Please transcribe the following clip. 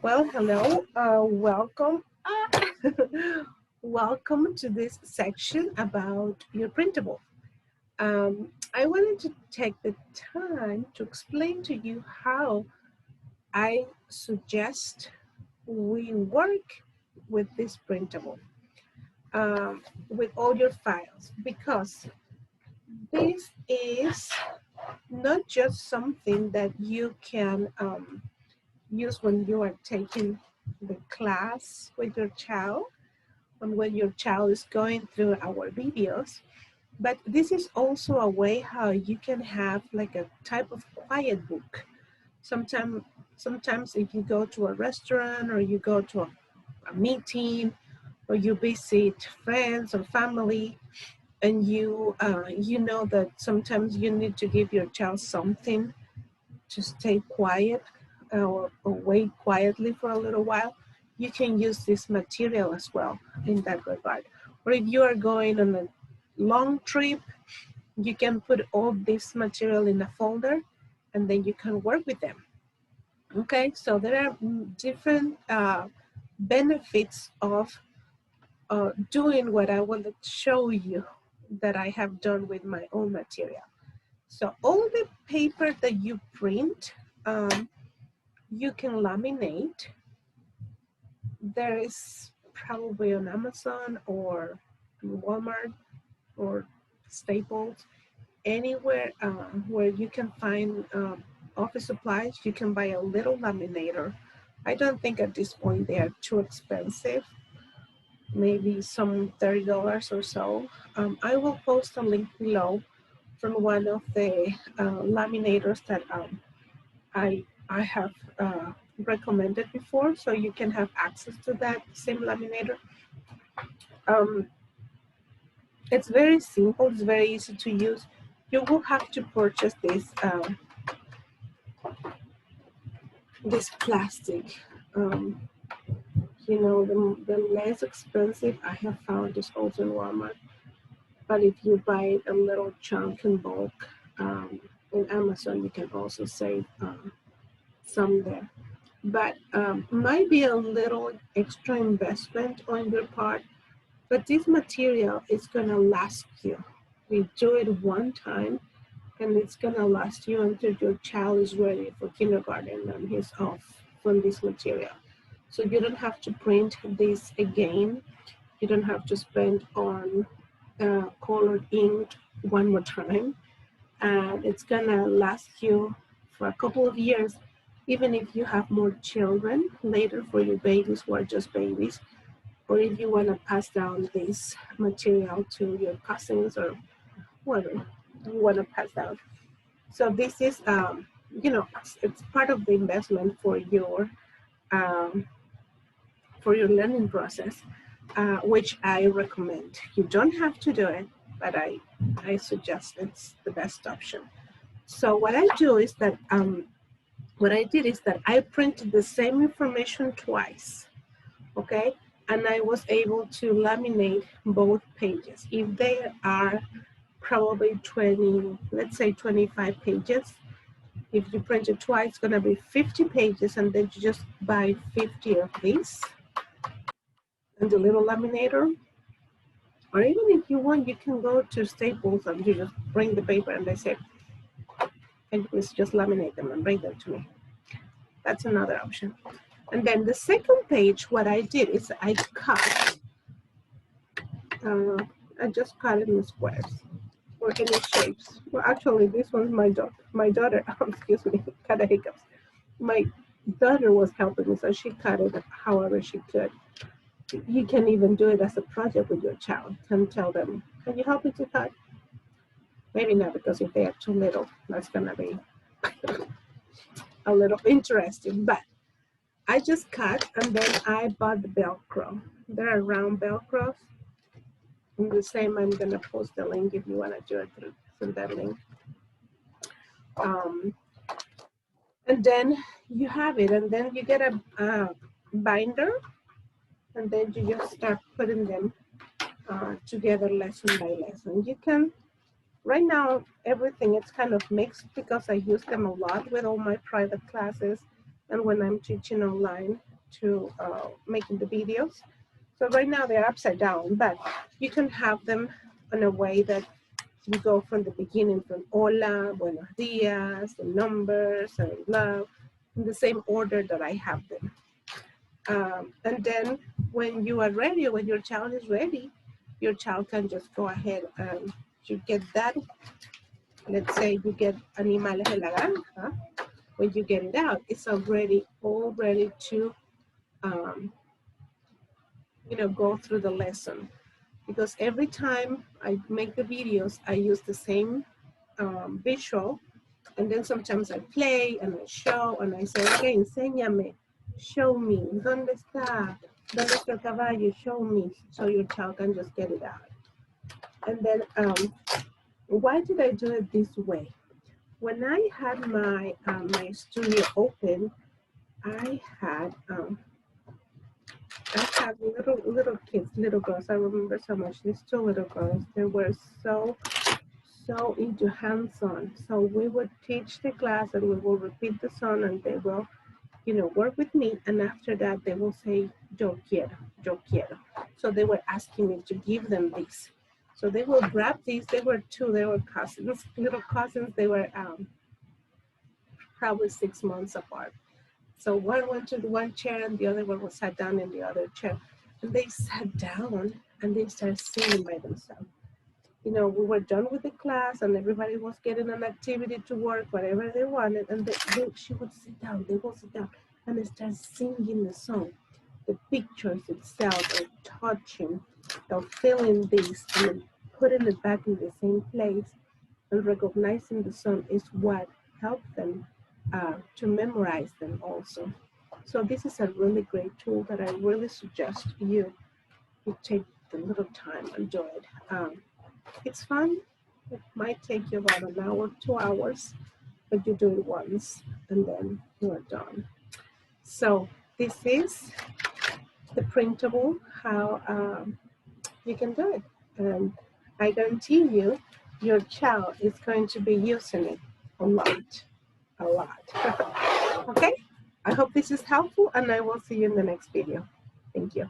Well, hello, welcome. Welcome to this section about your printable. I wanted to take the time to explain to you how I suggest we work with this printable, with all your files, because this is not just something that you can use when you are taking the class with your child and when your child is going through our videos, but this is also a way how you can have like a type of quiet book. Sometimes if you go to a restaurant or you go to a meeting or you visit friends or family, and you know that sometimes you need to give your child something to stay quiet, or wait quietly for a little while, you can use this material as well in that regard. Or if you are going on a long trip, you can put all this material in a folder and then you can work with them. Okay, so there are different benefits of doing what I want to show you that I have done with my own material. So all the paper that you print, you can laminate. There is probably on Amazon or Walmart or Staples, anywhere where you can find office supplies, you can buy a little laminator. I don't think at this point they are too expensive, maybe some $30 or so. I will post a link below from one of the laminators that I have recommended before, so you can have access to that same laminator. Um, it's very simple, it's very easy to use. You will have to purchase this plastic. Um, the less expensive I have found is also in Walmart, but if you buy a little chunk in bulk in Amazon, you can also save some there. But might be a little extra investment on your part, but this material is going to last you. We do it one time and it's going to last you until your child is ready for kindergarten and he's off from this material. So you don't have to print this again. You don't have to spend on colored ink one more time. And it's going to last you for a couple of years, even if you have more children later for your babies who are just babies, or if you want to pass down this material to your cousins or whoever you want to pass down. So this is, it's part of the investment um, for your learning process, which I recommend. You don't have to do it, but I suggest it's the best option. So what I do is that, what I did is that I printed the same information twice, okay? And I was able to laminate both pages. If they are probably 20, let's say 25 pages, if you print it twice, it's gonna be 50 pages, and then you just buy 50 of these and the little laminator. Or even if you want, you can go to Staples and you just bring the paper and they say, and you please just laminate them and bring them to me. That's another option. And then the second page, what I did is I just cut it in squares or any shapes. Well, actually, this one's my daughter, excuse me, cut the hiccups. My daughter was helping me, so she cut it however she could. You can even do it as a project with your child and tell them, can you help me to cut? Maybe not, because if they are too little, that's gonna be a little interesting, but I just cut and then I bought the Velcro. There are round Velcros. And the same, I'm gonna post the link if you wanna do it through that link. And then you have it, and then you get a binder, and then you just start putting them together lesson by lesson. You can, right now, everything is kind of mixed because I use them a lot with all my private classes and when I'm teaching online. to making the videos. So right now they're upside down, but you can have them in a way that you go from the beginning, from hola, buenos dias, the numbers, and love, in the same order that I have them. And then when you are ready, when your child is ready, your child can just go ahead and you get that. Let's say you get Animales de la Granja. When you get it out, it's already all ready to, you know, go through the lesson. Because every time I make the videos, I use the same visual, and then sometimes I play and I show and I say, okay, enséñame, show me, ¿dónde está? ¿Dónde está el caballo? Show me, so your child can just get it out. And then, why did I do it this way? When I had my my studio open, I had little kids, little girls. I remember so much. These two little girls, they were so into hands-on. So we would teach the class and we will repeat the song and they will, you know, work with me. And after that, they will say, yo quiero, yo quiero. So they were asking me to give them this. So they will grab these. They were two, they were cousins, little cousins. They were probably 6 months apart. So one went to the one chair and the other one was sat down in the other chair. And they sat down and they started singing by themselves. You know, we were done with the class and everybody was getting an activity to work, whatever they wanted. And she would sit down, they will sit down and they start singing the song. The pictures itself are touching, they're feeling this and then putting it back in the same place and recognizing the song is what helped them to memorize them also. So this is a really great tool that I really suggest you take a little time and do it. It's fun. It might take you about an hour, 2 hours, but you do it once and then you're done. So this is the printable, how you can do it. And I guarantee you, your child is going to be using it a lot. Okay, I hope this is helpful and I will see you in the next video. Thank you.